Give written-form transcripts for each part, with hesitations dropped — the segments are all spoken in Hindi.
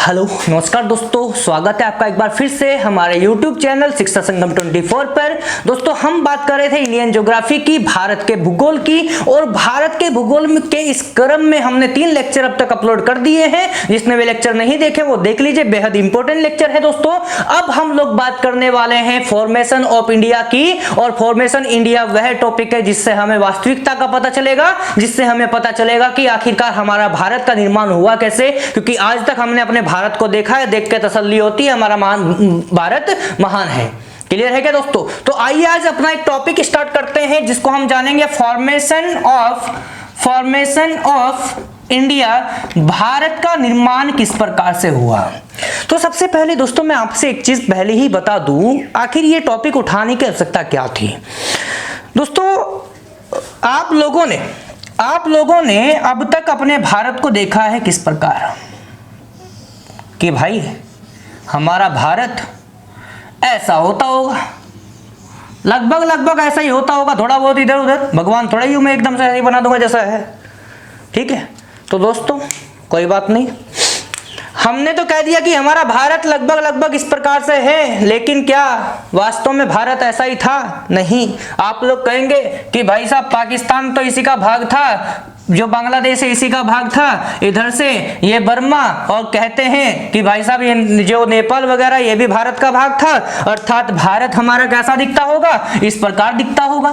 हेलो नमस्कार दोस्तों, स्वागत है आपका एक बार फिर से हमारे YouTube चैनल शिक्षा संगम 24 पर। दोस्तों हम बात कर रहे थे इंडियन ज्योग्राफी की, भारत के भूगोल की, और भारत के भूगोल के इस क्रम में हमने 3 लेक्चर अब तक अपलोड कर दिए हैं। जिसने वे लेक्चर नहीं देखे वो देख लीजिए, बेहद इंपॉर्टेंट लेक्चर है दोस्तों। अब हम लोग बात करने वाले हैं फॉर्मेशन ऑफ इंडिया की, और फॉर्मेशन इंडिया वह टॉपिक है जिससे हमें वास्तविकता का पता चलेगा, जिससे हमें पता चलेगा कि आखिरकार हमारा भारत का निर्माण हुआ कैसे। क्योंकि आज तक हमने अपने भारत को देखा है, देख के तसल्ली होती है हमारा भारत महान है। क्लियर है क्या दोस्तों? तो आइए आज अपना एक टॉपिक स्टार्ट करते हैं जिसको हम जानेंगे फॉर्मेशन ऑफ इंडिया, भारत का निर्माण किस प्रकार से हुआ। तो सबसे पहले दोस्तों मैं आपसे एक चीज पहले ही बता दूं, आखिर ये टॉपिक उठाने की आवश्यकता क्या थी। दोस्तों आप लोगों ने अब तक अपने भारत को देखा है किस प्रकार कि भाई हमारा भारत ऐसा होता होगा, लगभग ऐसा ही होता होगा, थोड़ा बहुत इधर उधर, भगवान थोड़ा ही मैं एकदम से ऐसे ही बना दूंगा जैसा है। ठीक है, तो दोस्तों कोई बात नहीं, हमने तो कह दिया कि हमारा भारत लगभग इस प्रकार से है, लेकिन क्या वास्तव में भारत ऐसा ही था? नहीं। आप लोग कहेंगे कि भाई साहब पाकिस्तान तो इसी का भाग था, जो बांग्लादेश है इसी का भाग था, इधर से ये बर्मा, और कहते हैं कि भाई साहब ये जो नेपाल वगैरह ये भी भारत का भाग था, अर्थात भारत हमारा कैसा दिखता होगा? इस प्रकार दिखता होगा।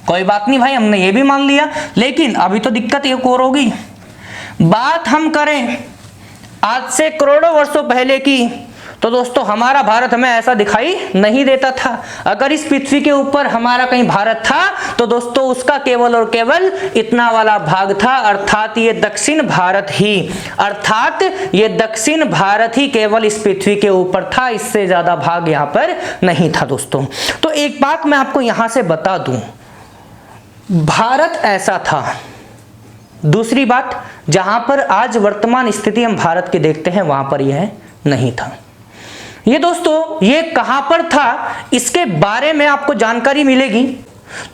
कोई बात नहीं भाई, हमने ये भी मान लिया, लेकिन अभी तो दिक्कत एक और होगी। बात हम करें आज से करोड़ों वर्षों पहले की, तो दोस्तों हमारा भारत हमें ऐसा दिखाई नहीं देता था। अगर इस पृथ्वी के ऊपर हमारा कहीं भारत था तो दोस्तों उसका केवल और केवल इतना वाला भाग था, अर्थात ये दक्षिण भारत ही केवल इस पृथ्वी के ऊपर था, इससे ज्यादा भाग यहाँ पर नहीं था दोस्तों। तो एक बात मैं आपको यहाँ से बता दूं, भारत ऐसा था। दूसरी बात, जहां पर आज वर्तमान स्थिति हम भारत की देखते हैं वहां पर यह नहीं था। ये दोस्तों ये कहां पर था इसके बारे में आपको जानकारी मिलेगी।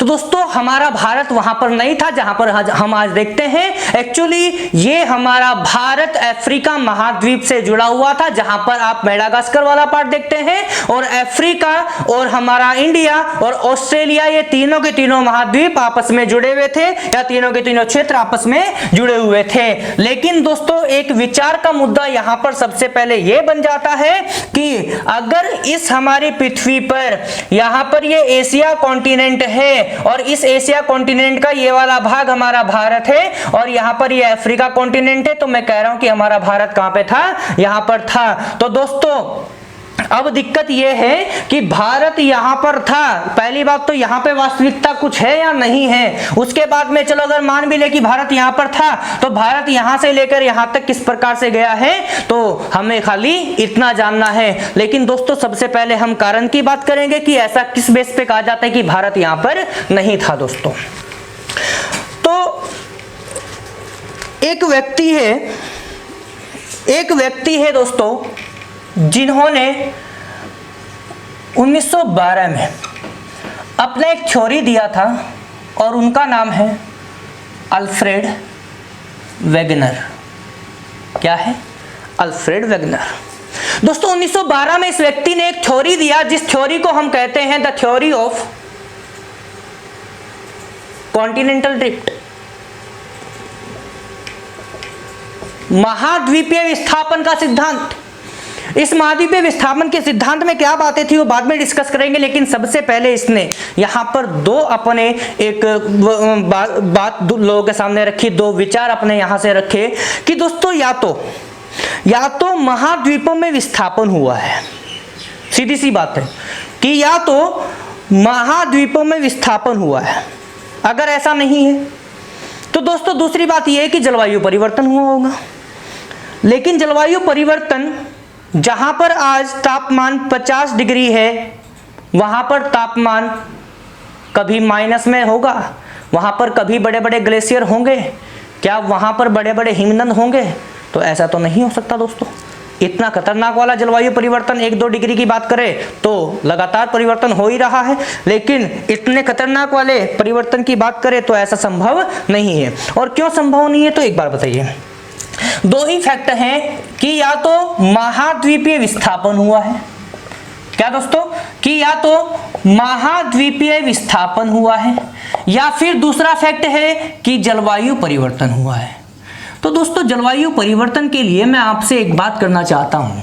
तो दोस्तों हमारा भारत वहां पर नहीं था जहां पर हम आज देखते हैं। एक्चुअली ये हमारा भारत अफ्रीका महाद्वीप से जुड़ा हुआ था, जहां पर आप मेडागास्कर वाला पार्ट देखते हैं, और अफ्रीका और हमारा इंडिया और ऑस्ट्रेलिया, ये तीनों के तीनों महाद्वीप आपस में जुड़े हुए थे, या तीनों के तीनों क्षेत्र आपस में जुड़े हुए थे। लेकिन दोस्तों एक विचार का मुद्दा यहां पर सबसे पहले यह बन जाता है कि अगर इस हमारी पृथ्वी पर यहां पर ये एशिया कॉन्टिनेंट है, और इस एशिया कॉन्टिनेंट का ये वाला भाग हमारा भारत है, और यहां पर ये अफ्रीका कॉन्टिनेंट है, तो मैं कह रहा हूं कि हमारा भारत कहां पे था? यहां पर था। तो दोस्तों अब दिक्कत यह है कि भारत यहां पर था। पहली बात तो यहां पे वास्तविकता कुछ है या नहीं है। उसके बाद में चलो अगर मान भी ले कि भारत यहां पर था, तो भारत यहां से लेकर यहां तक किस प्रकार से गया है, तो हमें खाली इतना जानना है। लेकिन दोस्तों सबसे पहले हम कारण की बात करेंगे कि ऐसा किस बेस पे कहा जाता है कि भारत यहां पर नहीं था दोस्तों। तो एक व्यक्ति है दोस्तों जिन्होंने 1912 में अपना एक थ्योरी दिया था, और उनका नाम है अल्फ्रेड वेगनर। क्या है? Alfred Wegener. दोस्तों 1912 में इस व्यक्ति ने एक थ्योरी दिया, जिस थ्योरी को हम कहते हैं the theory of continental drift, महाद्वीपीय विस्थापन का सिद्धांत। इस महाद्वीपीय विस्थापन के सिद्धांत में क्या बातें थी वो बाद में डिस्कस करेंगे, लेकिन सबसे पहले इसने यहां पर दो अपने एक बात लोगों के सामने रखी, दो विचार अपने यहां से रखे कि दोस्तों या तो महाद्वीपों में विस्थापन हुआ है, सीधी सी बात है कि या तो महाद्वीपों में विस्थापन हुआ है। अगर ऐसा नहीं है तो दोस्तों दूसरी बात यह है कि जलवायु परिवर्तन हुआ होगा। लेकिन जलवायु परिवर्तन, जहां पर आज तापमान 50 डिग्री है, वहां पर तापमान कभी माइनस में होगा, वहां पर कभी बड़े बड़े ग्लेशियर होंगे, क्या वहां पर बड़े बड़े हिमनद होंगे? तो ऐसा तो नहीं हो सकता दोस्तों। इतना खतरनाक वाला जलवायु परिवर्तन 1-2 डिग्री की बात करें तो लगातार परिवर्तन हो ही रहा है, लेकिन इतने खतरनाक वाले परिवर्तन की बात करें तो ऐसा संभव नहीं है। और क्यों संभव नहीं है तो एक बार बताइए। दो ही फैक्ट हैं कि या तो महाद्वीपीय विस्थापन हुआ है, क्या दोस्तों, कि या तो महाद्वीपीय विस्थापन हुआ है, या फिर दूसरा फैक्ट है कि जलवायु परिवर्तन हुआ है। तो दोस्तों जलवायु परिवर्तन के लिए मैं आपसे एक बात करना चाहता हूं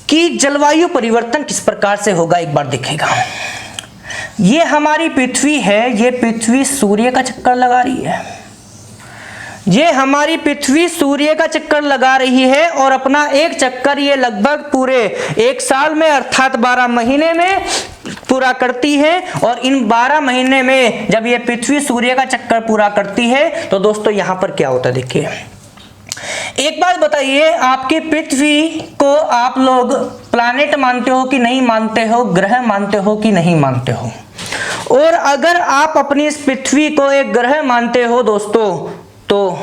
कि जलवायु परिवर्तन किस प्रकार से होगा, एक बार देखिएगा। ये हमारी पृथ्वी है, ये पृथ्वी सूर्य का चक्कर लगा रही है, ये हमारी पृथ्वी सूर्य का चक्कर लगा रही है और अपना एक चक्कर ये लगभग पूरे एक साल में अर्थात 12 महीने में पूरा करती है। और इन 12 महीने में जब ये पृथ्वी सूर्य का चक्कर पूरा करती है तो दोस्तों यहां पर क्या होता है, देखिए एक बात बताइए, आपकी पृथ्वी को आप लोग प्लैनेट मानते हो कि नहीं मानते हो, ग्रह मानते हो कि नहीं मानते हो? और अगर आप अपनी इस पृथ्वी को एक ग्रह मानते हो दोस्तों, तो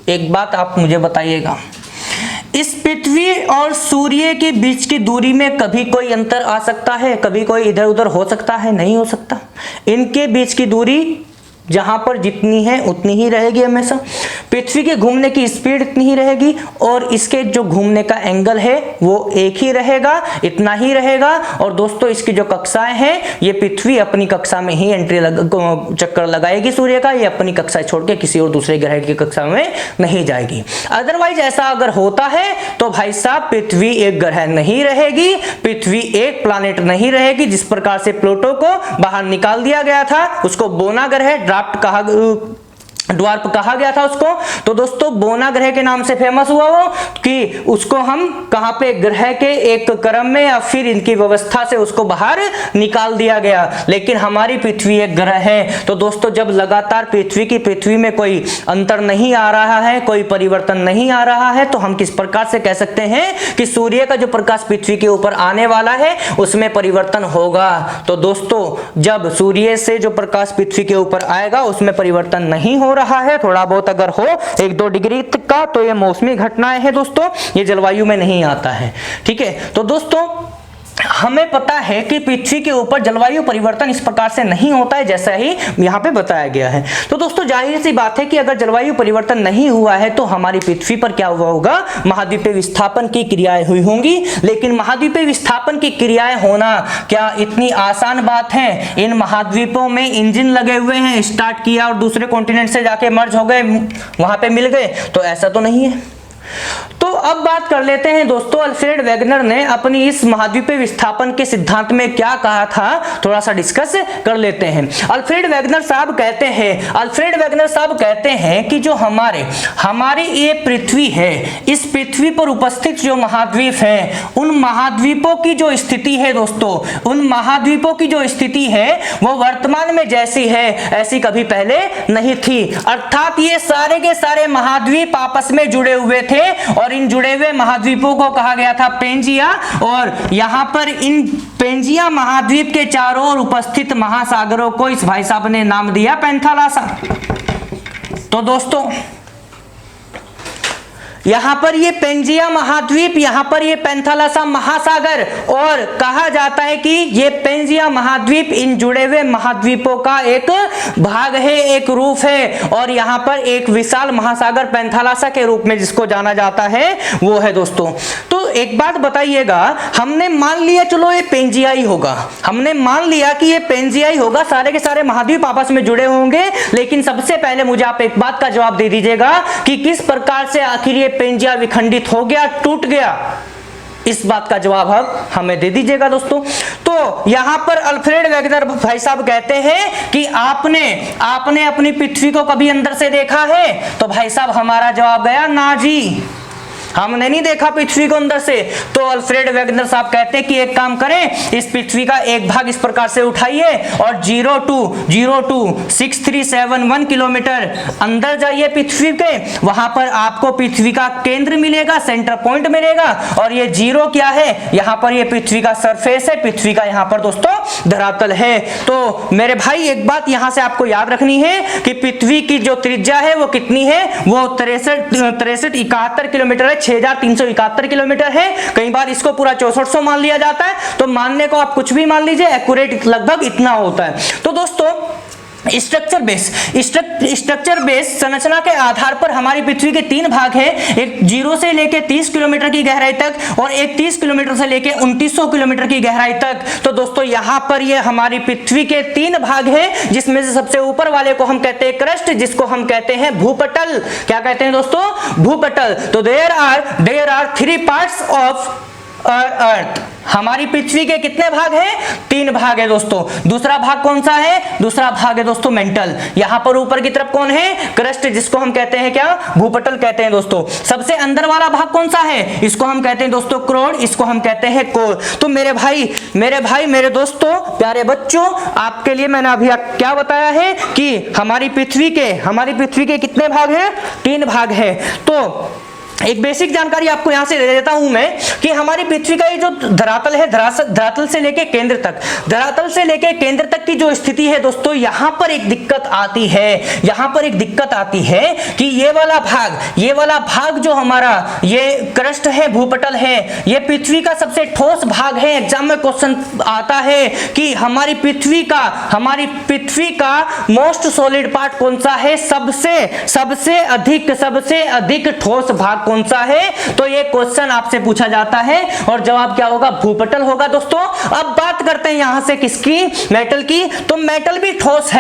एक बात आप मुझे बताइएगा, इस पृथ्वी और सूर्य के बीच की दूरी में कभी कोई अंतर आ सकता है, कभी कोई इधर उधर हो सकता है? नहीं हो सकता। इनके बीच की दूरी जहां पर जितनी है उतनी ही रहेगी हमेशा। पृथ्वी के घूमने की स्पीड इतनी ही रहेगी और इसके जो घूमने का एंगल है वो एक ही रहेगा, इतना ही रहेगा। और दोस्तों इसकी जो कक्षाएं हैं, ये पृथ्वी अपनी कक्षा में ही चक्कर लगाएगी सूर्य का, ये अपनी कक्षा छोड़ के किसी और दूसरे ग्रह की कक्षा में नहीं जाएगी। अदरवाइज ऐसा अगर होता है तो भाई साहब पृथ्वी एक ग्रह नहीं रहेगी, पृथ्वी एक प्लैनेट नहीं रहेगी। जिस प्रकार से प्लूटो को बाहर निकाल दिया गया था, उसको बोना ग्रह ड्वार्फ कहा गया था उसको, तो दोस्तों बोना ग्रह के नाम से फेमस हुआ वो कि उसको हम कहां पे ग्रह के एक क्रम में या फिर इनकी व्यवस्था से उसको बाहर निकाल दिया गया। लेकिन हमारी पृथ्वी एक ग्रह है। तो दोस्तों जब लगातार पृथ्वी में कोई अंतर नहीं आ रहा है, कोई परिवर्तन नहीं आ रहा है, तो हम किस प्रकार से कह सकते हैं कि सूर्य का जो प्रकाश पृथ्वी के ऊपर आने वाला है उसमें परिवर्तन होगा। तो दोस्तों जब सूर्य से जो प्रकाश पृथ्वी के ऊपर आएगा उसमें परिवर्तन नहीं हो रहा है, थोड़ा बहुत अगर हो 1-2 डिग्री तक का, तो ये मौसमी घटनाएं हैं दोस्तों, ये जलवायु में नहीं आता है। ठीक है, तो दोस्तों हमें पता है कि पृथ्वी के ऊपर जलवायु परिवर्तन इस प्रकार से नहीं होता है जैसा ही यहाँ पे बताया गया है। तो दोस्तों जाहिर सी बात है कि अगर जलवायु परिवर्तन नहीं हुआ है तो हमारी पृथ्वी पर क्या हुआ होगा, महाद्वीपीय विस्थापन की क्रियाएं हुई होंगी। लेकिन महाद्वीपीय विस्थापन की क्रियाएं होना क्या इतनी आसान बात है? इन महाद्वीपों में इंजन लगे हुए हैं, स्टार्ट किया और दूसरे कॉन्टिनेंट से जाके मर्ज हो गए, वहां पे मिल गए, तो ऐसा तो नहीं है। तो अब बात कर लेते हैं दोस्तों, अल्फ्रेड वेगनर ने अपनी इस महाद्वीपीय विस्थापन के सिद्धांत में क्या कहा था, थोड़ा सा डिस्कस कर लेते हैं। अल्फ्रेड वेगनर साहब कहते हैं कि जो हमारी ये पृथ्वी है, इस पृथ्वी पर उपस्थित जो महाद्वीप हैं, उन महाद्वीपों की जो स्थिति है दोस्तों, उन महाद्वीपों की जो स्थिति है वो वर्तमान में जैसी है ऐसी कभी पहले नहीं थी। अर्थात ये सारे के सारे महाद्वीप आपस में जुड़े हुए थे और इन जुड़े हुए महाद्वीपों को कहा गया था पेंजिया। और यहां पर इन पेंजिया महाद्वीप के चारों ओर उपस्थित महासागरों को इस भाई साहब ने नाम दिया पैंथालासा। तो दोस्तों यहां पर ये पेंजिया महाद्वीप, यहां पर ये पैंथालासा महासागर, और कहा जाता है कि ये पेंजिया महाद्वीप इन जुड़े हुए महाद्वीपों का एक भाग है, एक रूप है। और यहां पर एक विशाल महासागर पैंथालासा के रूप में जिसको जाना जाता है वो है दोस्तों। तो एक बात बताइएगा, हमने मान लिया चलो ये पेंजिया ही होगा, हमने मान लिया कि ये पेंजिया ही होगा, सारे के सारे महाद्वीप आपस में जुड़े होंगे। लेकिन सबसे पहले मुझे आप एक बात का जवाब दे दीजिएगा कि किस प्रकार से आखिर ये पेंजिया विखंडित हो गया, टूट गया, इस बात का जवाब अब हमें दे दीजिएगा दोस्तों। तो यहां पर अल्फ्रेड वेगनर भाई साहब कहते हैं कि आपने अपनी पृथ्वी को कभी अंदर से देखा है? तो भाई साहब हमारा जवाब गया ना जी, हमने नहीं देखा पृथ्वी को अंदर से। तो अल्फ्रेड वेगनर साहब कहते हैं कि एक काम करें, इस पृथ्वी का एक भाग इस प्रकार से उठाइए और 0.02637 किलोमीटर अंदर जाइए पृथ्वी के, वहां पर आपको पृथ्वी का केंद्र मिलेगा, सेंटर पॉइंट मिलेगा। और ये 0 क्या है, यहां पर ये पृथ्वी का सरफेस है, पृथ्वी का यहां पर दोस्तों धरातल है। तो मेरे भाई एक बात यहां से आपको याद रखनी है कि पृथ्वी की जो त्रिज्या है वो कितनी है, वो 6371 किलोमीटर है, 6371 किलोमीटर है। कई बार इसको पूरा 6400 मान लिया जाता है, तो मानने को आप कुछ भी मान लीजिए, एक्यूरेट लगभग इतना होता है। तो दोस्तों स्ट्रक्चर बेस संरचना के आधार पर हमारी पृथ्वी के 3 भाग हैं, एक 0 से लेके 30 किलोमीटर की गहराई तक और एक 30 किलोमीटर से लेके 2900 किलोमीटर की गहराई तक। तो दोस्तों यहां पर ये हमारी पृथ्वी के 3 भाग हैं, जिसमें से सबसे ऊपर वाले को हम कहते हैं क्रस्ट, जिसको हम कहते हैं भूपटल। क्या कहते हैं दोस्तों? भूपटल। तो there are 3 parts of earth. हमारी पृथ्वी के कितने भाग हैं? 3 भाग है दोस्तों। दूसरा भाग कौन सा है? दूसरा भाग है दोस्तों मेंटल। यहां पर ऊपर की तरफ कौन है? क्रस्ट, जिसको हम कहते हैं क्या? भूपटल कहते हैं दोस्तों। सबसे अंदर वाला भाग कौन सा है? इसको हम कहते हैं दोस्तों क्रोड, इसको हम कहते हैं कोर। तो मेरे भाई मेरे दोस्तों, प्यारे बच्चों, आपके लिए मैंने अभी क्या बताया है कि हमारी पृथ्वी के कितने भाग हैं? 3 भाग है। तो एक बेसिक जानकारी आपको यहां से दे देता हूं मैं कि हमारी पृथ्वी का ये जो धरातल है, धरातल से लेके केंद्र तक की जो स्थिति है दोस्तों, यहां पर एक दिक्कत आती है कि ये वाला भाग जो हमारा ये क्रस्ट है, भूपटल है, ये पृथ्वी का सबसे ठोस भाग है। एग्जाम में क्वेश्चन आता है कि हमारी पृथ्वी का मोस्ट सॉलिड पार्ट कौन सा है? सबसे अधिक ठोस भाग कौन सा है? तो ये क्वेश्चन आपसे पूछा जाता है और जवाब क्या होगा? भूपटल होगा दोस्तों। अब बात करते हैं यहां से किसकी? मेटल की। तो मेटल भी ठोस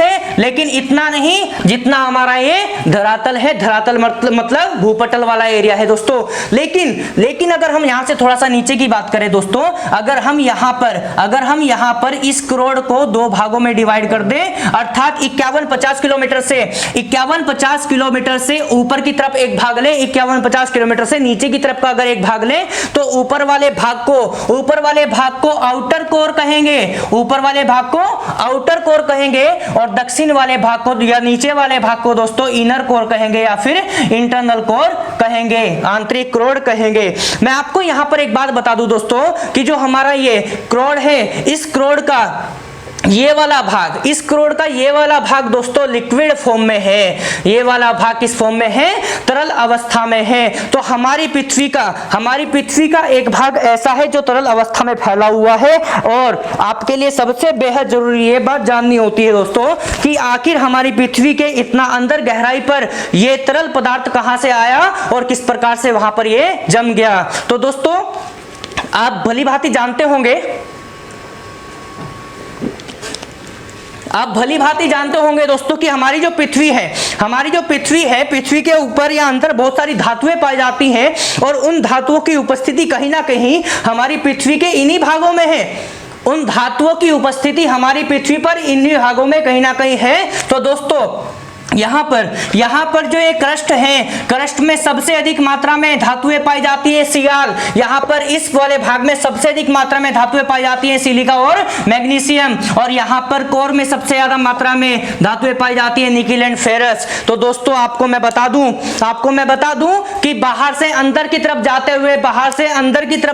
है, लेकिन इतना नहीं जितना हमारा ये धरातल है। धरातल मतलब भूपटल वाला एरिया है दोस्तों। लेकिन अगर हम यहां से थोड़ा सा नीचे की बात करें दोस्तों, अगर हम यहां पर इस करोड़ को 2 भागों में डिवाइड कर दें, अर्थात 51-50 किलोमीटर से ऊपर की तरफ एक भाग ले, 51-50 किलोमीटर से नीचे की तरफ का अगर एक भाग ले, तो ऊपर वाले भाग को आउटर कोर कहेंगे, और दक्षिण वाले भाग को या नीचे वाले भाग को दोस्तों इनर कोर कहेंगे या फिर इंटरनल कोर कहेंगे, आंतरिक क्रोड कहेंगे। मैं आपको यहां पर एक बात बता दूं दोस्तों कि जो हमारा ये क्रोड है, इस क्रोड का ये वाला भाग दोस्तों लिक्विड फॉर्म में है। ये वाला भाग किस फॉर्म में है? तरल अवस्था में है। तो हमारी पृथ्वी का एक भाग ऐसा है जो तरल अवस्था में फैला हुआ है। और आपके लिए सबसे बेहद जरूरी ये बात जाननी होती है दोस्तों कि आखिर हमारी पृथ्वी के इतना अंदर गहराई पर ये तरल पदार्थ कहां से आया और किस प्रकार से वहां पर ये जम गया। तो दोस्तों आप भली भांति जानते होंगे दोस्तों कि हमारी जो पृथ्वी है, पृथ्वी के ऊपर या अंदर बहुत सारी धातुएं पाई जाती हैं और उन धातुओं की उपस्थिति कहीं ना कहीं हमारी पृथ्वी के इन्हीं भागों में है। उन धातुओं की उपस्थिति हमारी पृथ्वी पर इन्हीं भागों में कहीं ना कहीं है। तो दोस्तों यहाँ पर जो ये क्रस्ट है, क्रस्ट में सबसे अधिक मात्रा में धातुएं पाई जाती है सियाल। यहाँ पर इस वाले भाग में सबसे अधिक मात्रा में धातुएं पाई जाती है सिलिका और मैग्नीशियम। और यहाँ पर कोर में सबसे ज्यादा मात्रा में धातुएं पाई जाती है निकिल एंड फेरस। तो दोस्तों आपको मैं बता दूं कि बाहर से अंदर की तरफ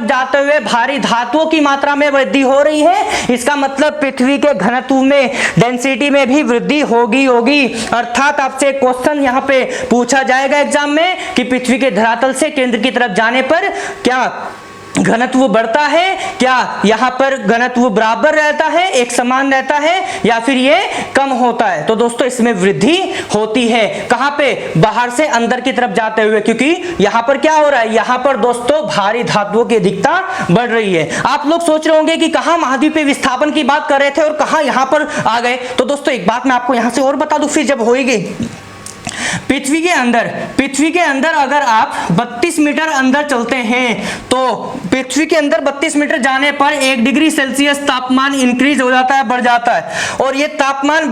जाते हुए भारी धातुओं की मात्रा में वृद्धि हो रही है। इसका मतलब पृथ्वी के घनत्व में, डेंसिटी में भी वृद्धि होगी। अर्थात आपसे क्वेश्चन यहां पे पूछा जाएगा एग्जाम में कि पृथ्वी के धरातल से केंद्र की तरफ जाने पर क्या घनत्व बढ़ता है, क्या यहां पर घनत्व बराबर रहता है, एक समान रहता है, या फिर ये कम होता है। तो दोस्तों इसमें वृद्धि होती है। कहां पे? बाहर से अंदर की तरफ जाते हुए, क्योंकि यहां पर क्या हो रहा है? यहां पर दोस्तों भारी धातुओं की अधिकता बढ़ रही है। आप लोग सोच रहे होंगे कि कहां महाद्वीपीय विस्थापन की बात कर रहे थे और कहां यहां पर आ गए। तो दोस्तों एक बात मैं आपको यहां से और बता दूं, फिर जब होगी पृथ्वी के अंदर अगर आप 32 मीटर अंदर चलते हैं तो पृथ्वी के अंदर 32 मीटर जाने पर 1 डिग्री सेल्सियस तापमान इंक्रीज हो जाता है, बढ़ जाता है। और ये तापमान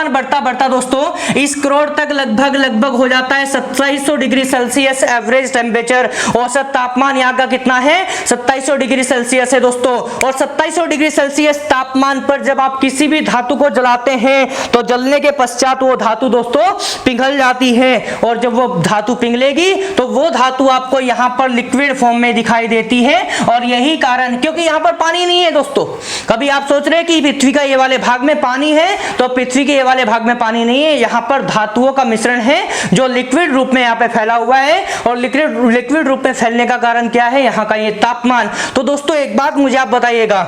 बढ़ता बढ़ता दोस्तों इस करोड़ तक लगभग हो जाता है 2700 डिग्री सेल्सियस एवरेज टेम्परेचर। औसत तापमान यहाँ का कितना है? 2700 डिग्री सेल्सियस है दोस्तों। और 2700 डिग्री सेल्सियस तापमान पर जब आप किसी भी धातु को जलाते हैं तो जलने के पश्चात वो धातु दोस्तों पिघल जाती है। और जब वो धातु पिघलेगी तो वो धातु आपको यहाँ पर लिक्विड फॉर्म में दिखाई देती है। और यही कारण, क्योंकि यहाँ पर पानी नहीं है दोस्तों। कभी आप सोच रहे हैं कि पृथ्वी का ये वाले भाग में पानी है, तो पृथ्वी के ये वाले भाग में पानी नहीं है। यहाँ पर धातुओं का मिश्रण है जो लिक्विड रूप में यहाँ पे फैला हुआ है। और लिक्विड रूप में फैलने का कारण क्या है? यहाँ का ये तापमान। तो दोस्तों एक बात मुझे आप बताइएगा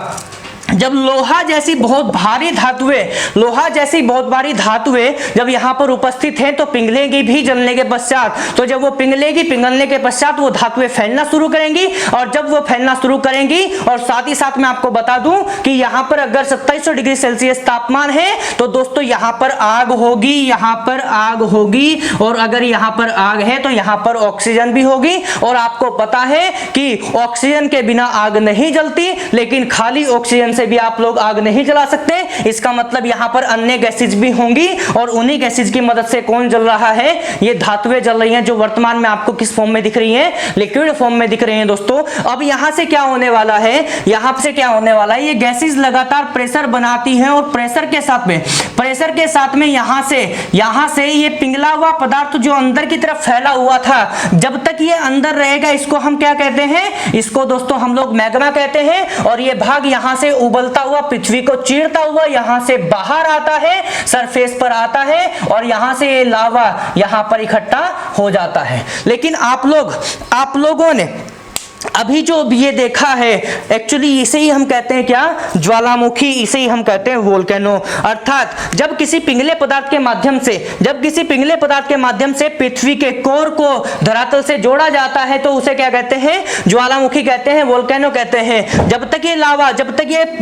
जब लोहा जैसी बहुत भारी धातुएं जब यहाँ पर उपस्थित हैं तो पिघलेगी भी जलने के पश्चात। तो जब वो पिघलने के पश्चात वो धातुएं फैलना शुरू करेंगी, और जब वो फैलना शुरू करेंगी, और साथ ही साथ मैं आपको बता दूं कि यहाँ पर अगर 2700 डिग्री सेल्सियस तापमान है तो दोस्तों यहाँ पर आग होगी, और अगर यहाँ पर आग है तो यहाँ पर ऑक्सीजन भी होगी। और आपको पता है कि ऑक्सीजन के बिना आग नहीं जलती, लेकिन खाली ऑक्सीजन से भी आप लोग आग नहीं जला सकते। इसका मतलब यहाँ पर अन्य गैसेज भी होंगी, और उन्हीं गैसेज की मदद से कौन जल रहा है, ये धातुएं जल रही हैं, जो वर्तमान में आपको किस फॉर्म में दिख रही हैं, लिक्विड फॉर्म में दिख रही हैं दोस्तों। अब यहाँ से क्या होने वाला है, ये गैसेज लगातार प्रेशर बनाती हैं, और प्रेशर के साथ में यहाँ से ये पिघला हुआ पदार्थ जो अंदर की तरफ फैला हुआ था, जब तक ये अंदर रहेगा इसको हम क्या कहते हैं, इसको दोस्तों हम लोग मैग्मा कहते हैं। और ये भाग यहाँ से उबलता हुआ, पृथ्वी को चीरता हुआ यहाँ से बाहर आता है, सरफेस पर आता है, और यहाँ से ये लावा यहाँ पर इकट्ठा हो जाता है। लेकिन आप लोगों ने अभी जो ये देखा है, एक्चुअली इसे ही हम कहते हैं क्या, ज्वालामुखी, इसे ही हम कहते हैं वोल्केनो। अर्थात जब किसी पिघले पदार्थ के माध्यम से पृथ्वी के कोर को धरातल से जोड़ा जाता है तो उसे क्या कहते हैं, ज्वालामुखी कहते हैं, वोल्केनो कहते हैं। जब तक ये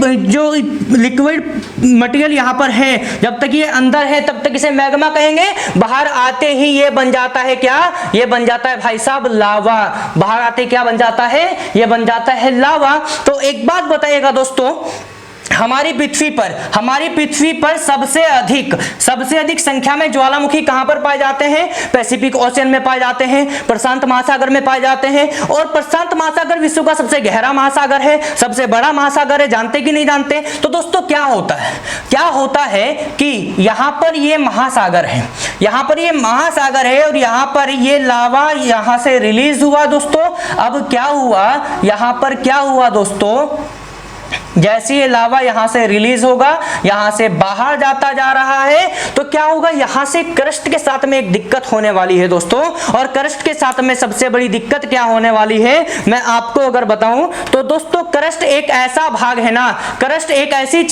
जो लिक्विड मटेरियल यहाँ पर है, जब तक ये अंदर है तब तक इसे मैग्मा कहेंगे। बाहर आते ही ये बन जाता है क्या, ये बन जाता है भाई साहब लावा। बाहर आते क्या बन जाता है, ये बन जाता है लावा। तो एक बात बताइएगा दोस्तों, हमारी पृथ्वी पर सबसे अधिक संख्या में ज्वालामुखी कहां पर पाए जाते हैं, पैसिफिक ओशियन में पाए जाते हैं, प्रशांत महासागर में पाए जाते हैं। और प्रशांत महासागर विश्व का सबसे गहरा महासागर है, सबसे बड़ा महासागर है, जानते कि नहीं जानते। तो दोस्तों क्या होता है कि यहां पर ये महासागर है, और यहां पर ये लावा यहां से रिलीज हुआ दोस्तों। अब क्या हुआ, यहां पर क्या हुआ दोस्तों, जैसे ये लावा यहां से रिलीज होगा, यहां से बाहर जाता जा रहा है, तो क्या होगा, यहां से क्रस्ट के साथ में एक दिक्कत होने वाली है दोस्तों। और क्रस्ट के साथ में सबसे बड़ी दिक्कत क्या होने वाली है, मैं आपको अगर बताऊं तो दोस्तों, क्रस्ट एक ऐसा भाग है ना, क्रस्ट एक ऐसी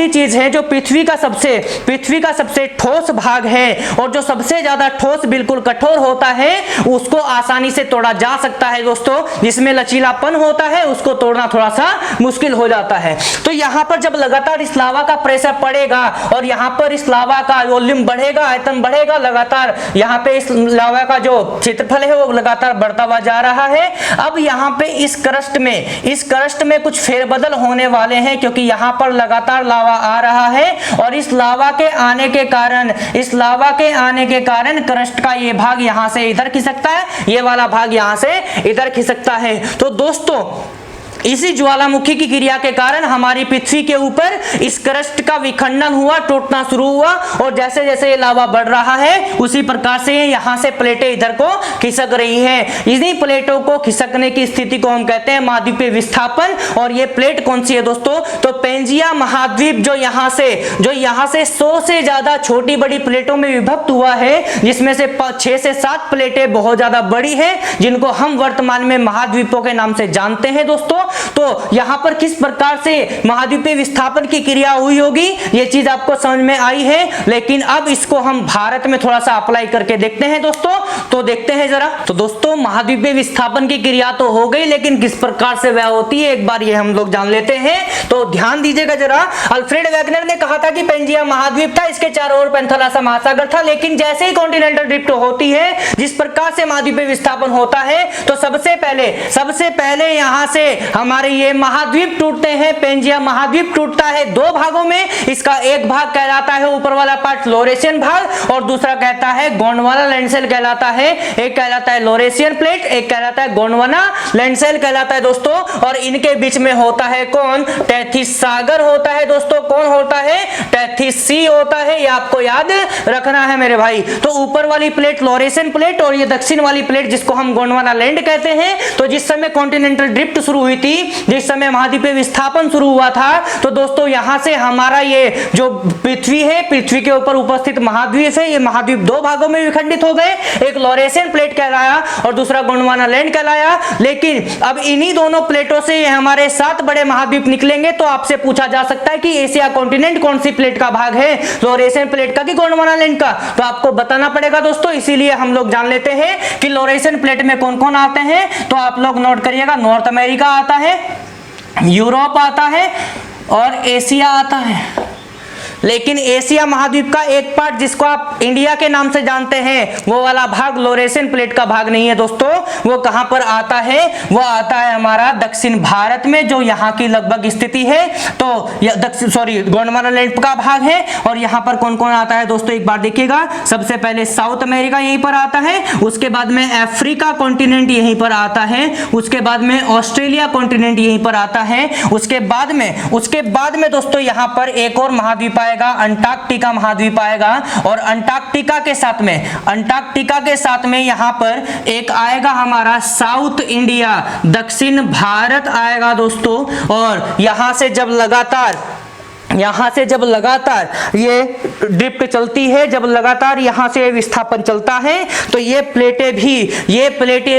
चीज है जो पृथ्वी का सबसे ठोस भाग है, और जो सबसे ज्यादा ठोस बिल्कुल कठोर होता है उसको आसानी से तोड़ा जा सकता है दोस्तों। जिसमें लचीलापन होता है उसको तोड़ना थोड़ा सा मुश्किल हो जाता है। तो यहां पर जब लगातार इस लावा का प्रेशर पड़ेगा, और यहां पर इस लावा का वॉल्यूम बढ़ेगा, आयतन बढ़ेगा लगातार, यहां पे इस लावा का जो क्षेत्रफल है वो लगातार बढ़ता हुआ जा रहा है। अब यहां पे इस क्रस्ट में कुछ फेरबदल होने वाले हैं, क्योंकि यहां पर लगातार लावा आ रहा है, और इस लावा के आने के कारण क्रस्ट का ये भाग यहां से इधर खिसकता है, ये वाला भाग यहां से इधर खिसकता है। तो दोस्तों, इसी ज्वालामुखी की क्रिया के कारण हमारी पृथ्वी के ऊपर इस क्रस्ट का विखंडन हुआ, टूटना शुरू हुआ, और जैसे जैसे ये लावा बढ़ रहा है उसी प्रकार से यहां से प्लेटें इधर को खिसक रही हैं। इन्हीं प्लेटों को खिसकने की स्थिति को हम कहते हैं महाद्वीपीय विस्थापन। और ये प्लेट कौन सी है दोस्तों, तो पेंजिया महाद्वीप, जो यहां से 100 से ज्यादा छोटी बड़ी प्लेटों में विभक्त हुआ है, जिसमें से 6 से 7 प्लेटें बहुत ज्यादा बड़ी हैं, जिनको हम वर्तमान में महाद्वीपों के नाम से जानते हैं दोस्तों। तो यहां पर किस प्रकार से महाद्वीपीय विस्थापन की क्रिया हुई होगी, ये चीज आपको समझ में आई है। लेकिन अब इसको हम भारत में थोड़ा सा अप्लाई करके देखते हैं दोस्तों। तो देखते हैं जरा। तो दोस्तों, महाद्वीपीय विस्थापन की क्रिया तो हो गई, लेकिन किस प्रकार से वह होती है एक बार ये हम लोग जान लेते हैं। तो ध्यान दीजिएगा जरा। अल्फ्रेड वैगनर ने कहा था कि पेंजिया महाद्वीप था, इसके चारों ओर पेंथोलासा महासागर था। लेकिन जैसे ही कॉन्टिनेंटल ड्रिफ्ट होती है, जिस प्रकार से महाद्वीपीय विस्थापन होता है, तो सबसे पहले यहां से हमारे ये महाद्वीप टूटते हैं। पेंजिया महाद्वीप टूटता है 2 भागों में। इसका एक भाग कहलाता है ऊपर वाला पार्ट लोरेशियन भाग, और दूसरा कहता है गोंडवाना लैंडसेल कहलाता है। एक कहलाता है लोरेशियन प्लेट, एक कहलाता है गोंडवाना लैंडसेल कहलाता है दोस्तों। और इनके बीच में होता है कौन, टेथिस सागर होता है दोस्तों। कौन होता है, टेथिस सी होता है, ये आपको याद रखना है मेरे भाई। तो ऊपर वाली प्लेट लोरेशियन प्लेट, और ये दक्षिण वाली प्लेट जिसको हम गोंडवाना लैंड कहते हैं। तो जिस समय कॉन्टिनेंटल ड्रिफ्ट शुरू हुई थी थी, जिस समय महाद्वीपीय विस्थापन शुरू हुआ था, तो दोस्तों यहां से हमारा ये जो पृथ्वी है, पृथ्वी के ऊपर उपस्थित महाद्वीप है, ये महाद्वीप दो भागों में विखंडित हो गए। एक लॉरेशियन प्लेट कहलाया और दूसरा गोंडवाना लैंड कहलाया। लेकिन अब इन्हीं दोनों प्लेटों से हमारे 7 बड़े महाद्वीप निकलेंगे। तो आपसे पूछा जा सकता है कि एशिया कॉन्टिनेंट कौन सी प्लेट का भाग है, लॉरेशियन प्लेट का कि गोंडवाना लैंड का? तो आपको बताना पड़ेगा दोस्तों। इसीलिए हम लोग जान लेते हैं कि लॉरेशियन प्लेट में कौन कौन आते हैं। तो आप लोग नोट करिएगा, नॉर्थ अमेरिका आता है, यूरोप आता है और एशिया आता है। लेकिन एशिया महाद्वीप का एक पार्ट जिसको आप इंडिया के नाम से जानते हैं, वो वाला भाग लॉरेशियन प्लेट का भाग नहीं है दोस्तों। वो कहां पर आता है? वो आता है हमारा दक्षिण भारत में, जो यहाँ की लगभग स्थिति है। तो गोंडवाना लैंड का भाग है। और यहाँ पर कौन कौन आता है दोस्तों, एक बार देखिएगा। सबसे पहले साउथ अमेरिका यहीं पर आता है, उसके बाद में अफ्रीका कॉन्टिनेंट यहीं पर आता है, उसके बाद में ऑस्ट्रेलिया कॉन्टिनेंट यहीं पर आता है, उसके बाद में दोस्तों यहाँ पर एक और महाद्वीप आएगा, अंटार्कटिका महाद्वीप आएगा। और अंटार्कटिका के साथ में यहां पर एक आएगा हमारा साउथ इंडिया, दक्षिण भारत आएगा दोस्तों। और यहां से जब लगातार ये ड्रिफ्ट चलती है, जब लगातार यहां से विस्थापन चलता है, तो ये प्लेटें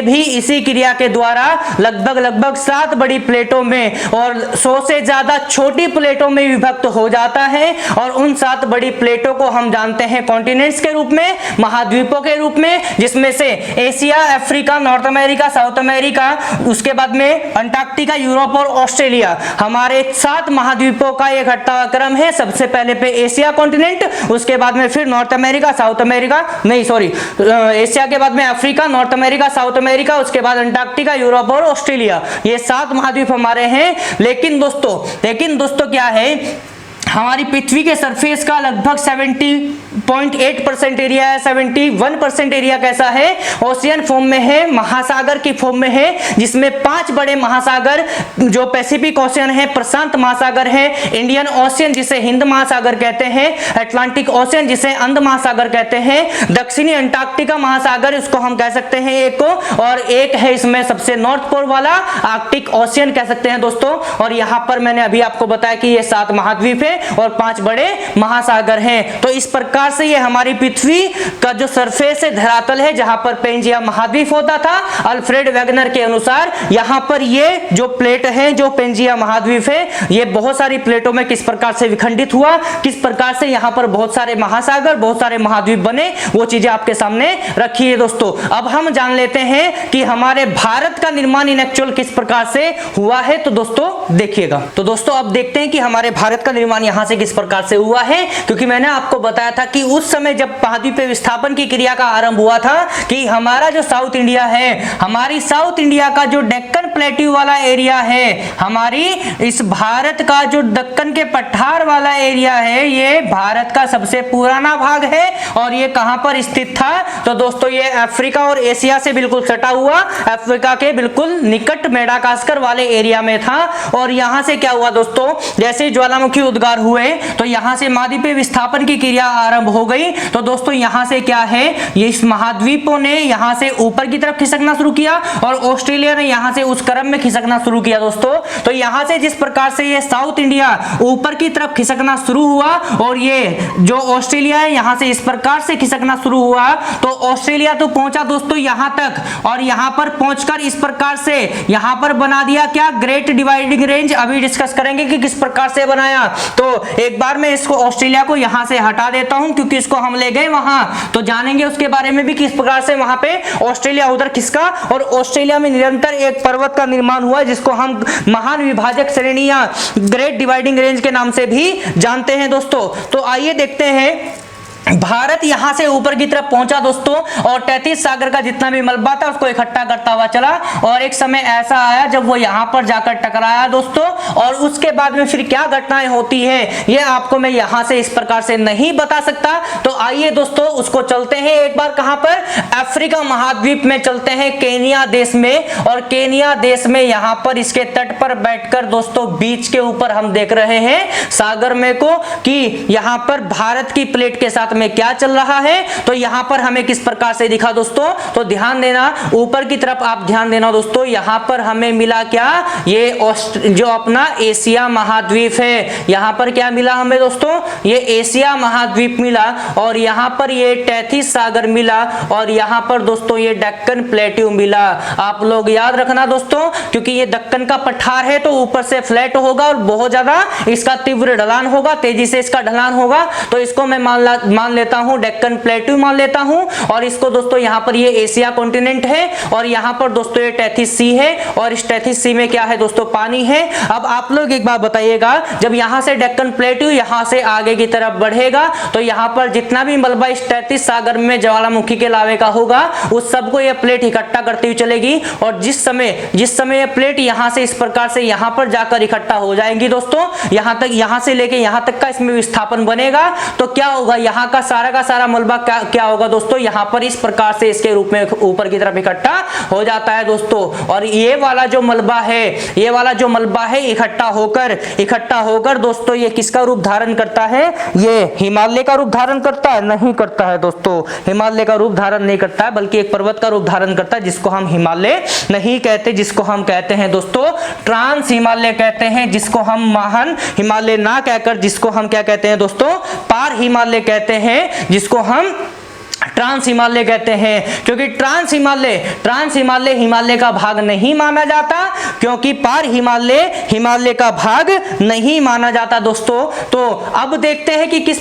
भी इसी क्रिया के द्वारा लगभग 7 बड़ी प्लेटों में और 100 से ज्यादा छोटी प्लेटों में विभक्त हो जाता है। और उन 7 बड़ी प्लेटों को हम जानते हैं कॉन्टिनेंट्स के रूप में, महाद्वीपों के रूप में, जिसमें से Asia, Africa, north America, south America, उसके बाद में अंटार्कटिका, यूरोप और ऑस्ट्रेलिया, हमारे 7 महाद्वीपों का एक क्रम है। सबसे पहले पे एशिया कॉन्टिनेंट, उसके बाद में फिर north America, south America, Asia के बाद में Africa, north America, south America, उसके बाद अंटार्कटिका, यूरोप और ऑस्ट्रेलिया। ये 7 महाद्वीप हमारे हैं। लेकिन दोस्तों क्या है, हमारी पृथ्वी के सरफेस का लगभग 70.8% एरिया है। 71% एरिया कैसा है? ओशियन फॉर्म में है, महासागर की फॉर्म में है, जिसमें 5 बड़े महासागर, जो पैसिफिक ओशियन है, प्रशांत महासागर है, इंडियन ओशियन जिसे हिंद महासागर कहते हैं, अटलांटिक ओशियन जिसे अंध महासागर कहते हैं, दक्षिणी अंटार्कटिका महासागर इसको हम कह सकते हैं एक को, और एक है इसमें सबसे नॉर्थ पोल वाला आर्कटिक ओशियन कह सकते हैं दोस्तों। और यहां पर मैंने अभी आपको बताया कि ये 7 महाद्वीप है और 5 बड़े महासागर हैं। तो इस प्रकार से ये हमारी पृथ्वी का जो सरफेस है, धरातल है, जहां पर पेंजिया महाद्वीप होता था, अल्फ्रेड वेगनर के अनुसार यहां पर ये जो प्लेट है, जो पेंजिया महाद्वीप है, ये बहुत सारी प्लेटों में किस प्रकार से विखंडित हुआ, किस प्रकार से यहां पर बहुत सारे महासागर, बहुत सारे महाद्वीप बने, वो चीजें आपके सामने रखी है दोस्तों। अब हम जान लेते हैं कि हमारे भारत का निर्माण इन एक्चुअल किस प्रकार से हुआ है। तो दोस्तों देखिएगा, तो दोस्तों अब देखते हैं कि हमारे भारत का निर्माण यहां से किस प्रकार से हुआ है। क्योंकि मैंने आपको बताया था कि उस समय जब महाद्वीपीय विस्थापन की क्रिया का आरंभ हुआ था, कि हमारा जो साउथ इंडिया है, हमारी साउथ इंडिया का जो डेक्कन प्लेट्यू वाला एरिया है, हमारी इस भारत का जो दक्कन के पठार वाला एरिया है, ये भारत का सबसे पुराना भाग है। और ये कहां पर स्थित था? तो दोस्तों ये अफ्रीका और एशिया से बिल्कुल सटा हुआ, अफ्रीका के बिल्कुल निकट मेडागास्कर वाले एरिया में था। और यहां से क्या हुआ दोस्तों, जैसे ज्वालामुखी उद्गार हुए, तो यहां से महाद्वीपीय विस्थापन की क्रिया आरंभ हो गई। तो दोस्तों यहां से क्या है, ये इस महाद्वीपों ने यहां से ऊपर की तरफ खिसकना शुरू किया और ऑस्ट्रेलिया ने यहां से उस क्रम में खिसकना शुरू किया दोस्तों। तो यहां से जिस प्रकार से ये साउथ इंडिया ऊपर की तरफ खिसकना शुरू हुआ, और ये जो ऑस्ट्रेलिया है यहां से इस प्रकार से खिसकना शुरू हुआ, तो ऑस्ट्रेलिया तो पहुंचा दोस्तों यहां तक, और यहां पर पहुंचकर इस प्रकार से यहां पर बना दिया क्या, ग्रेट डिवाइडिंग रेंज। अभी डिस्कस करेंगे कि किस प्रकार से बनाया। तो एक बार मैं इसको ऑस्ट्रेलिया को यहां से हटा देता हूं, क्योंकि इसको हम ले गए वहां, तो जानेंगे उसके बारे में भी किस प्रकार से वहां पे ऑस्ट्रेलिया उधर खिसका। और ऑस्ट्रेलिया में निरंतर एक पर्वत का निर्माण हुआ, जिसको हम महान विभाजक श्रेणी या ग्रेट डिवाइडिंग रेंज के नाम से भी जानते हैं दोस्तों। तो आइए देखते हैं, भारत यहां से ऊपर की तरफ पहुंचा दोस्तों, और 33 सागर का जितना भी मलबा था उसको इकट्ठा करता हुआ चला। और एक समय ऐसा आया जब वो यहां पर जाकर टकराया दोस्तों, और उसके बाद में फिर क्या घटनाएं होती है ये आपको मैं यहां से इस प्रकार से नहीं बता सकता। तो आइए दोस्तों उसको चलते हैं एक बार, कहां पर, अफ्रीका महाद्वीप में चलते हैं, केनिया देश में। और केनिया देश में यहां पर इसके तट पर बैठकर दोस्तों बीच के ऊपर हम देख रहे हैं सागर में को, कि यहां पर भारत की प्लेट के साथ में क्या चल रहा है। तो यहां पर हमें किस प्रकार से दिखा दोस्तों, तो ध्यान देना ऊपर की तरफ, आप ध्यान देना दोस्तों, यहां पर हमें मिला क्या, ये जो अपना एशिया महाद्वीप है, यहां पर क्या मिला हमें दोस्तों, ये एशिया महाद्वीप मिला, और यहां पर ये टैथिस सागर मिला, और यहां पर दोस्तों ये दक्कन प्लेट्यू मिला। आप लोग याद रखना दोस्तों, क्योंकि ये दक्कन का पठार है तो ऊपर से फ्लैट होगा और बहुत ज्यादा इसका तीव्र ढलान होगा, तेजी से इसका ढलान होगा, तो इसको मैं मान लेता हूं दक्कन प्लेट्यू मान लेता हूं, और इसको दोस्तों यहां पर ये एशिया कॉन्टिनेंट है, और यहां पर दोस्तों ये टैथिस सी है, और इस टैथिस सी में क्या है दोस्तों, पानी है। अब आप लोग एक बात बताइएगा, जब यहां से दक्कन प्लेट्यू यहां से आगे की तरफ बढ़ेगा तो यहां पर जितना भी मलबा इस टैथिस सागर में ज्वालामुखी के लावे का होगा उस सबको ये प्लेट इकट्ठा करती हुई चलेगी, और जिस समय ये प्लेट यहां से इस प्रकार से यहां पर जाकर इकट्ठा हो जाएंगी दोस्तों, यहां से लेके यहां तक का इसमें विस्थापन बनेगा, तो क्या होगा, यहां का सारा मलबा क्या होगा दोस्तों, यहां पर इस प्रकार से इसके रूप में ऊपर की तरफ इकट्ठा हो जाता है दोस्तों। और ये वाला जो मलबा है इकट्ठा होकर दोस्तों ये किसका रूप धारण करता है, ये हिमालय का रूप धारण करता है, नहीं करता है दोस्तों, हिमालय का रूप धारण नहीं करता है, बल्कि एक पर्वत का रूप धारण करता है, जिसको हम हिमालय नहीं कहते, जिसको हम कहते हैं दोस्तों ट्रांस हिमालय कहते हैं, जिसको हम महान हिमालय ना कहकर जिसको हम क्या कहते हैं दोस्तों, पार हिमालय कहते हैं, जिसको हम ट्रांस हिमालय कहते हैं। क्योंकि ट्रांस हिमालय हिमालय का भाग नहीं माना जाता, क्योंकि पार हिमालय का भाग नहीं माना जाता दोस्तों। तो अब देखते हैं कि किस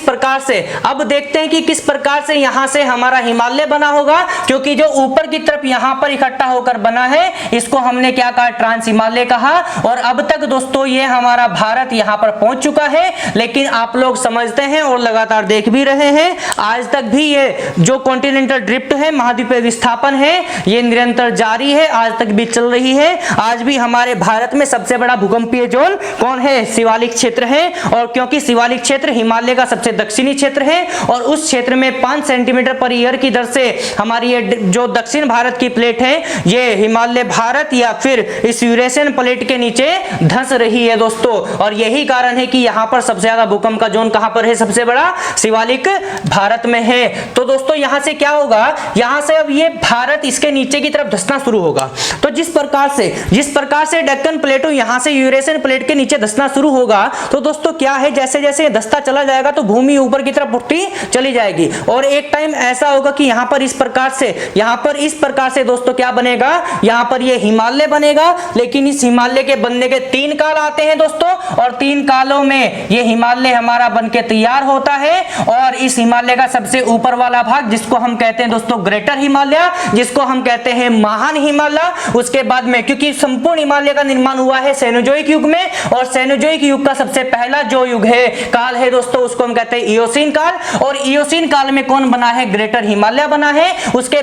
प्रकार से यहां से हमारा हिमालय बना होगा, क्योंकि जो ऊपर की तरफ यहां पर इकट्ठा होकर बना है इसको हमने क्या कहा, ट्रांस हिमालय कहा। और अब तक दोस्तों ये हमारा भारत यहां पर पहुंच चुका है, लेकिन आप लोग समझते हैं और लगातार देख भी रहे हैं, आज तक भी ये जो कॉन्टिनेंटल ड्रिफ्ट है, महाद्वीपीय विस्थापन है, ये निरंतर जारी है, आज तक भी चल रही है। आज भी हमारे भारत में सबसे बड़ा भूकंपीय जोन कौन है, शिवालिक क्षेत्र है, और क्योंकि शिवालिक क्षेत्र हिमालय का सबसे दक्षिणी क्षेत्र है, और उस क्षेत्र में 5 सेंटीमीटर पर ईयर की दर से हमारी ये जो दक्षिण भारत की प्लेट है, ये हिमालय भारत या फिर इस यूरेशियन प्लेट के नीचे धंस रही है दोस्तों। और यही कारण है कि यहाँ पर सबसे ज्यादा भूकंप का जोन कहां पर है, सबसे बड़ा शिवालिक भारत में है। तो दोस्तों यहां से क्या होगा, यहां से अब ये भारत इसके नीचे की तरफ धंसना शुरू होगा। तो जिस प्रकार से दक्कन प्लेटो यहां से यूरेशियन प्लेट के नीचे धंसना शुरू होगा, तो दोस्तों क्या है, जैसे जैसे धंसता चला जाएगा तो भूमि ऊपर की तरफ उठती चली जाएगी, और एक टाइम ऐसा होगा कि यहां पर इस प्रकार से दोस्तों क्या बनेगा, यहां पर ये हिमालय बनेगा। लेकिन इस हिमालय के बनने के 3 काल आते हैं दोस्तों, और 3 कालों में ये हिमालय हमारा बनके तैयार होता है। और इस हिमालय का सबसे ऊपर वाला भाग, जिसको हम कहते हैं दोस्तों ग्रेटर हिमालय, जिसको हम कहते हैं महान हिमालय, उसके बाद में, क्योंकि संपूर्ण हिमालय का निर्माण हुआ है सेनोजोइक युग में, और सेनोजोइक युग का सबसे पहला जो युग है, काल है दोस्तों, उसको हम कहते हैं इयोसीन काल। और इयोसीन काल में कौन बना है, ग्रेटर हिमालय बना है। उसके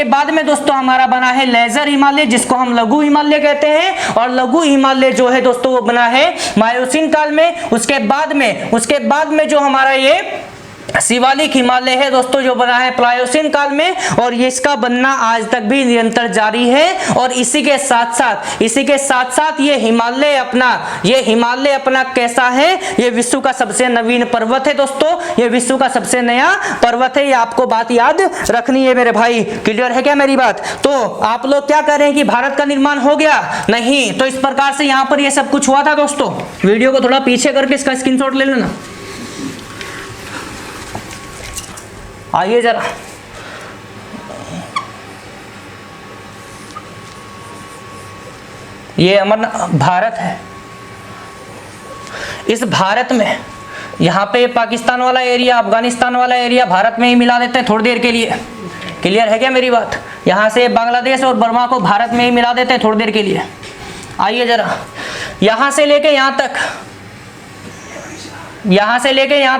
बाद में दोस्तों हमारा बना है लेजर हिमालय, जिसको हम लघु हिमालय कहते हैं, और लघु हिमालय जो है दोस्तों वो बना है मायोसीन काल में। उसके बाद में जो हमारा ये शिवालिक हिमालय है दोस्तों, जो बना है प्लायोसीन काल में, और ये इसका बनना आज तक भी निरंतर जारी है। और इसी के साथ साथ ये हिमालय अपना कैसा है, ये विश्व का सबसे नवीन पर्वत है दोस्तों, ये विश्व का सबसे नया पर्वत है। ये आपको बात याद रखनी है मेरे भाई, क्लियर है क्या मेरी बात। तो आप लोग क्या कह रहे हैं कि भारत का निर्माण हो गया, नहीं, तो इस प्रकार से यहाँ पर ये सब कुछ हुआ था दोस्तों। वीडियो को थोड़ा पीछे करके इसका स्क्रीनशॉट ले लेना। आइए जरा, ये अमरनाथ भारत है। इस भारत में यहाँ पे पाकिस्तान वाला एरिया, अफगानिस्तान वाला एरिया भारत में ही मिला देते हैं थोड़ी देर के लिए, क्लियर है क्या मेरी बात। यहाँ से बांग्लादेश और बर्मा को भारत में ही मिला देते हैं थोड़ी देर के लिए। आइए जरा, यहाँ से लेके यहाँ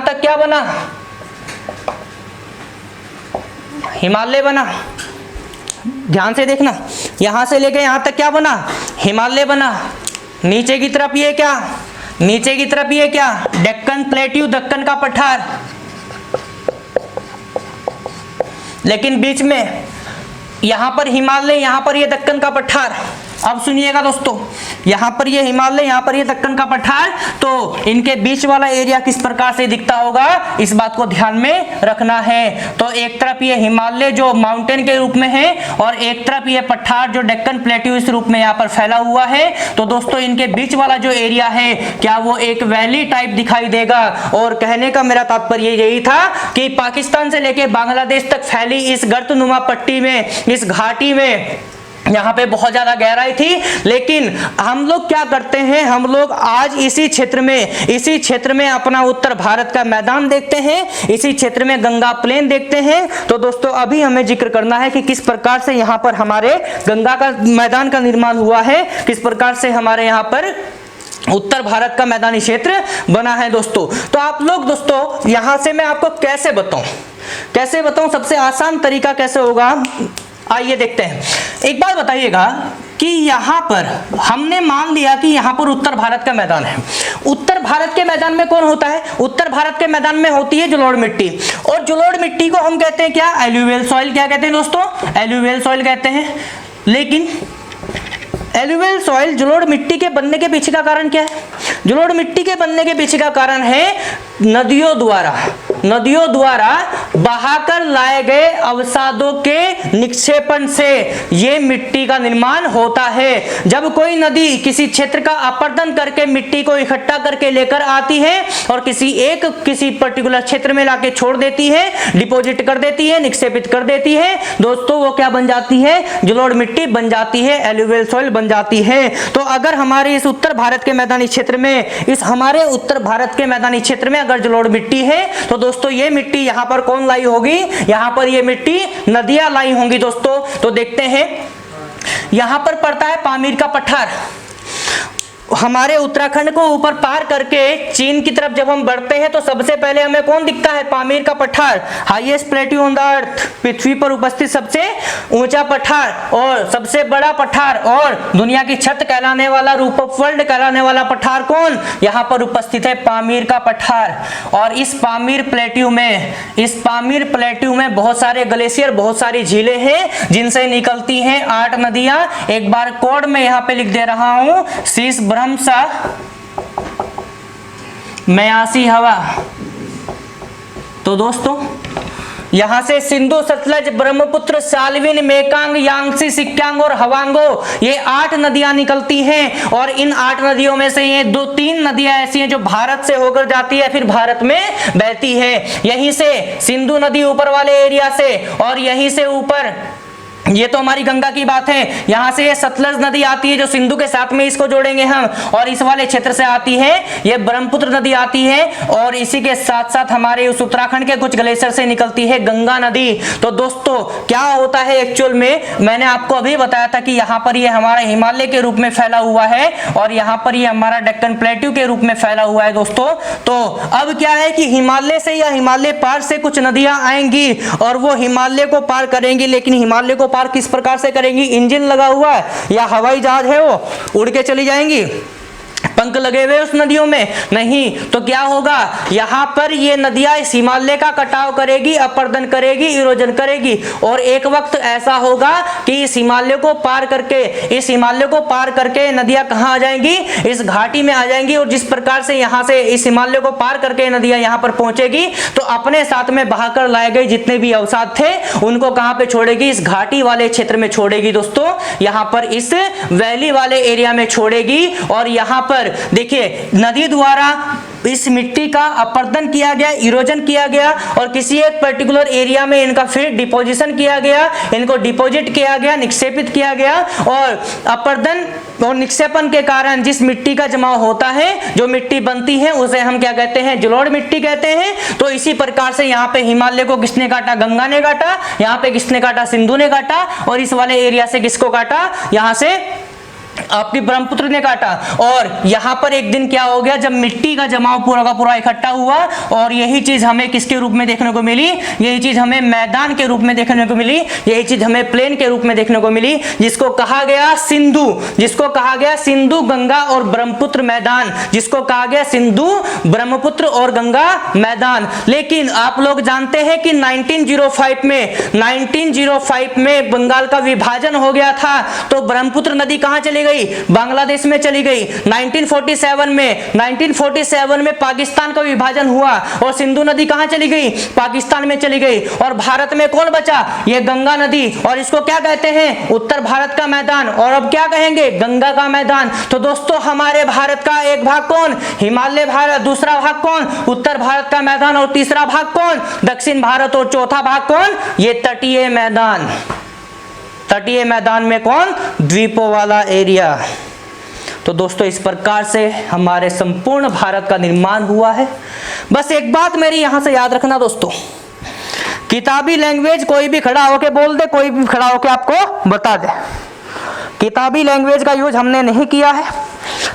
तक क्या बना, हिमालय बना। ध्यान से देखना, यहां से लेके यहां तक क्या बना, हिमालय बना। नीचे की तरफ ये क्या, दक्कन प्लेट्यू, दक्कन का पठार। लेकिन बीच में यहां पर हिमालय, यहां पर ये दक्कन का पठार, अब सुनिएगा दोस्तों, यहाँ पर ये हिमालय, यहाँ पर ये दक्कन का पठार, तो इनके बीच वाला एरिया किस प्रकार से दिखता होगा, इस बात को ध्यान में रखना है। तो एक तरफ ये हिमालय जो माउंटेन के रूप में है और एक तरफ ये पठार जो डेक्कन प्लेट्यू इस रूप में यहाँ पर फैला हुआ है। तो दोस्तों इनके बीच वाला जो एरिया है क्या वो एक वैली टाइप दिखाई देगा। और कहने का मेरा तात्पर्य यही था कि पाकिस्तान से लेके बांग्लादेश तक फैली इस गर्तनुमा पट्टी में, इस घाटी में यहाँ पे बहुत ज्यादा गहराई थी। लेकिन हम लोग क्या करते हैं, हम लोग आज इसी क्षेत्र में अपना उत्तर भारत का मैदान देखते हैं, इसी क्षेत्र में गंगा प्लेन देखते हैं। तो दोस्तों अभी हमें जिक्र करना है कि किस प्रकार से यहाँ पर हमारे गंगा का मैदान का निर्माण हुआ है, किस प्रकार से हमारे यहाँ पर उत्तर भारत का मैदानी क्षेत्र बना है दोस्तों। तो आप लोग दोस्तों यहां से मैं आपको कैसे बताऊं, सबसे आसान तरीका कैसे होगा, आइए देखते हैं। एक बात बताइएगा कि यहाँ पर हमने मान लिया कि यहाँ पर उत्तर भारत का मैदान है। उत्तर भारत के मैदान में कौन होता है, उत्तर भारत के मैदान में होती है जलोढ़ मिट्टी। और जलोढ़ मिट्टी को हम कहते हैं क्या, एल्यूवियल सॉइल। क्या कहते हैं दोस्तों, एल्यूवियल सॉइल कहते हैं। लेकिन एल्यूवियल सॉइल जलोढ़ मिट्टी के बनने के पीछे का कारण क्या है, जलोढ़ मिट्टी के बनने के पीछे का कारण है नदियों द्वारा बहाकर लाए गए अवसादों के निक्षेपण से ये मिट्टी का निर्माण होता है। जब कोई नदी किसी क्षेत्र का अपरदन करके मिट्टी को इकट्ठा करके लेकर आती है और किसी पर्टिकुलर क्षेत्र में लाके छोड़ देती है, डिपॉजिट कर देती है, निक्षेपित कर देती है दोस्तों, वो क्या बन जाती है, जलोढ़ मिट्टी बन जाती है, एल्यूवियल सॉइल बन जाती है। तो अगर हमारे इस उत्तर भारत के मैदानी क्षेत्र में अगर जलोढ़ मिट्टी है तो दोस्तों ये मिट्टी यहाँ पर कौन लाई होगी, यहाँ पर ये मिट्टी नदियां लाई होंगी दोस्तों। तो देखते हैं, यहाँ पर पड़ता है पामीर का पठार। हमारे उत्तराखंड को ऊपर पार करके चीन की तरफ जब हम बढ़ते हैं तो सबसे पहले हमें कौन दिखता है, पामीर का पठार, highest plateau on the earth, पृथ्वी पर उपस्थित सबसे ऊंचा पठार और सबसे बड़ा पठार और दुनिया की छत कहलाने वाला, रूप ऑफ वर्ल्ड कहलाने वाला पठार कौन, यहाँ पर उपस्थित है पामीर का पठार। और इस पामीर प्लेट्यू में बहुत सारे ग्लेशियर, बहुत सारी झीलें हैं जिनसे निकलती हैं 8 नदियां। एक बार कोड में यहाँ पे लिख दे रहा हूं, शीश ब्रह्मसा, मयासी हवा। तो दोस्तों यहां से Sindhu, Sutlej, Brahmaputra, Salvin, Mekong, Yangtze, सिक्यांग और हवांगो, ये 8 नदियां निकलती हैं। और इन 8 नदियों में से ये 2-3 नदियां ऐसी हैं जो भारत से होकर जाती है, फिर भारत में बहती है। यहीं से सिंधु नदी ऊपर वाले एरिया से, और यहीं से ऊपर, ये तो हमारी गंगा की बात है, यहां से ये सतलज नदी आती है जो सिंधु के साथ में इसको जोड़ेंगे हम, और इस वाले क्षेत्र से आती है ये ब्रह्मपुत्र नदी आती है, और इसी के साथ साथ हमारे उस उत्तराखंड के कुछ ग्लेशियर से निकलती है गंगा नदी। तो दोस्तों क्या होता है एक्चुअल में, मैंने आपको अभी बताया था कि यहाँ पर ये हमारा हिमालय के रूप में फैला हुआ है और यहाँ पर ये हमारा डेक्कन प्लेट्यू के रूप में फैला हुआ है दोस्तों। तो अब क्या है कि हिमालय से या हिमालय पार से कुछ नदियां आएंगी और वो हिमालय को पार करेंगी, लेकिन हिमालय को पार किस प्रकार से करेंगी, इंजन लगा हुआ है या हवाई जहाज है वो उड़ के चली जाएंगी, पंख लगे हुए उस नदियों में नहीं। तो क्या होगा, यहाँ पर ये नदियां इस हिमालय का कटाव करेगी, अपरदन करेगी, इरोजन करेगी, और एक वक्त ऐसा होगा कि इस हिमालय को पार करके नदियां कहाँ आ जाएंगी, इस घाटी में आ जाएंगी। और जिस प्रकार से यहाँ से इस हिमालय को पार करके नदियां यहाँ पर पहुंचेगी तो अपने साथ में बहाकर लाए गए जितने भी अवसाद थे उनको कहाँ पे छोड़ेगी, इस घाटी वाले क्षेत्र में छोड़ेगी दोस्तों, यहाँ पर इस वैली वाले एरिया में छोड़ेगी। और यहाँ पर देखिए नदी द्वारा इस मिट्टी का अपरदन किया गया, इरोजन किया गया, और किसी एक पर्टिकुलर एरिया में इनका फिर डिपोजिशन किया गया, इनको डिपॉजिट किया गया, निक्षेपित किया गया, और अपरदन और निक्षेपण के कारण जिस मिट्टी का जमाव होता है, जो मिट्टी बनती है, उसे हम क्या कहते हैं, जलोढ़ मिट्टी कहते हैं। तो इसी प्रकार से यहाँ पे हिमालय को किसने काटा, गंगा ने काटा, यहाँ पे किसने काटा, सिंधु ने काटा, और इस वाले एरिया से किसको काटा, यहाँ से आपकी ब्रह्मपुत्र ने काटा। और यहां पर एक दिन क्या हो गया, जब मिट्टी का जमाव पूरा का पूरा इकट्ठा हुआ और यही चीज हमें किसके रूप में देखने को मिली, यही चीज हमें मैदान के रूप में देखने को मिली, यही चीज हमें प्लेन के रूप में देखने को मिली, जिसको कहा गया सिंधु, जिसको कहा गया सिंधु गंगा और ब्रह्मपुत्र मैदान, जिसको कहा गया सिंधु ब्रह्मपुत्र और गंगा मैदान। लेकिन आप लोग जानते हैं कि 1905 में बंगाल का विभाजन हो गया था, तो ब्रह्मपुत्र नदी कहां चली गई, बांग्लादेश में चली गई। 1947 में पाकिस्तान का विभाजन हुआ और सिंधु नदी कहां चली गई, पाकिस्तान में चली गई। और भारत में कौन बचा, ये गंगा नदी, और इसको क्या कहते हैं, उत्तर भारत का मैदान, और अब क्या कहेंगे, गंगा का मैदान। तो दोस्तों हमारे भारत का एक भाग कौन, हिमालय भारत, दूसरा भाग कौन, उत्तर भारत का मैदान, और तीसरा भाग कौन, दक्षिण भारत, और चौथा भाग कौन, ये तटीय मैदान। तटीय मैदान में कौन, द्वीपों वाला एरिया। तो दोस्तों इस प्रकार से हमारे संपूर्ण भारत का निर्माण हुआ है। बस एक बात मेरी यहां से याद रखना दोस्तों, किताबी लैंग्वेज कोई भी खड़ा होके बोल दे, कोई भी खड़ा होके आपको बता दे, किताबी लैंग्वेज का यूज हमने नहीं किया है,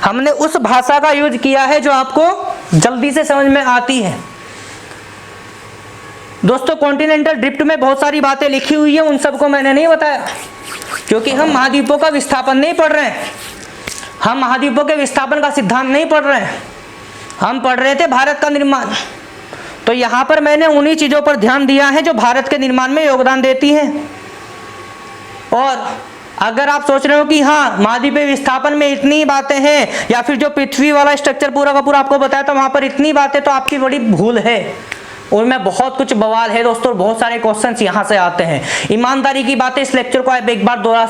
हमने उस भाषा का यूज किया है जो आपको जल्दी से समझ में आती है। दोस्तों कॉन्टिनेंटल ड्रिफ्ट में बहुत सारी बातें लिखी हुई है, उन सबको मैंने नहीं बताया, क्योंकि हम महाद्वीपों का विस्थापन नहीं पढ़ रहे हैं, हम महाद्वीपों के विस्थापन का सिद्धांत नहीं पढ़ रहे हैं, हम पढ़ रहे थे भारत का निर्माण। तो यहां पर मैंने उन्हीं चीजों पर ध्यान दिया है जो भारत के निर्माण में योगदान देती हैं। और अगर आप सोच रहे हो कि हाँ महाद्वीपीय विस्थापन में इतनी बातें हैं, या फिर जो पृथ्वी वाला स्ट्रक्चर पूरा का पूरा आपको बताया था वहां पर इतनी बातें, तो आपकी बड़ी भूल है। उनमें बहुत कुछ बवाल है दोस्तों, बहुत सारे क्वेश्चंस यहां से आते हैं। ईमानदारी की बातें, इस लेक्चर को आप एक बार थोड़ा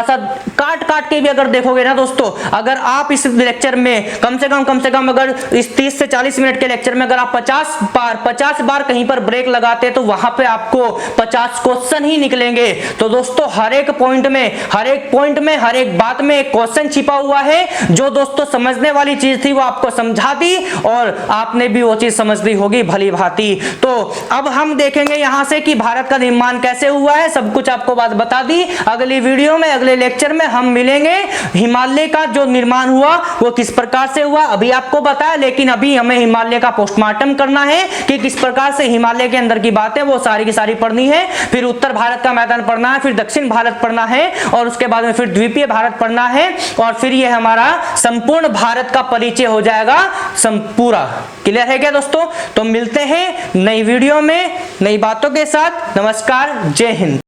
सा काट के भी अगर देखोगे ना दोस्तों, अगर आप इस लेक्चर में कम से कम अगर इस 30 से 40 मिनट के लेक्चर में अगर आप 50 बार कहीं पर ब्रेक लगाते तो वहां पे आपको 50 क्वेश्चन ही निकलेंगे। तो दोस्तों हर एक पॉइंट में हर एक बात में एक क्वेश्चन छिपा हुआ है, जो दोस्तों समझने वाली चीज थी वो आपको समझा दी और आपने भी वो चीज समझ ली होगी भली भांति। तो अब हम देखेंगे यहां से कि भारत का निर्माण कैसे हुआ है, सब कुछ आपको बात बता दी। अगली वीडियो में, अगले लेक्चर में हम मिलेंगे, हिमालय का जो निर्माण हुआ वो किस प्रकार से हुआ अभी आपको बताया, लेकिन अभी हमें हिमालय का पोस्टमार्टम करना है कि किस प्रकार से हिमालय के अंदर की बातें वो सारी की सारी पढ़नी है। फिर उत्तर भारत का मैदान पढ़ना है, फिर दक्षिण भारत पढ़ना है, और उसके बाद में फिर द्वीपीय भारत पढ़ना है, और फिर ये हमारा संपूर्ण भारत का परिचय हो जाएगा पूरा। क्लियर है क्या दोस्तों? तो मिलते हैं नई वीडियो में नई बातों के साथ। नमस्कार, जय हिंद।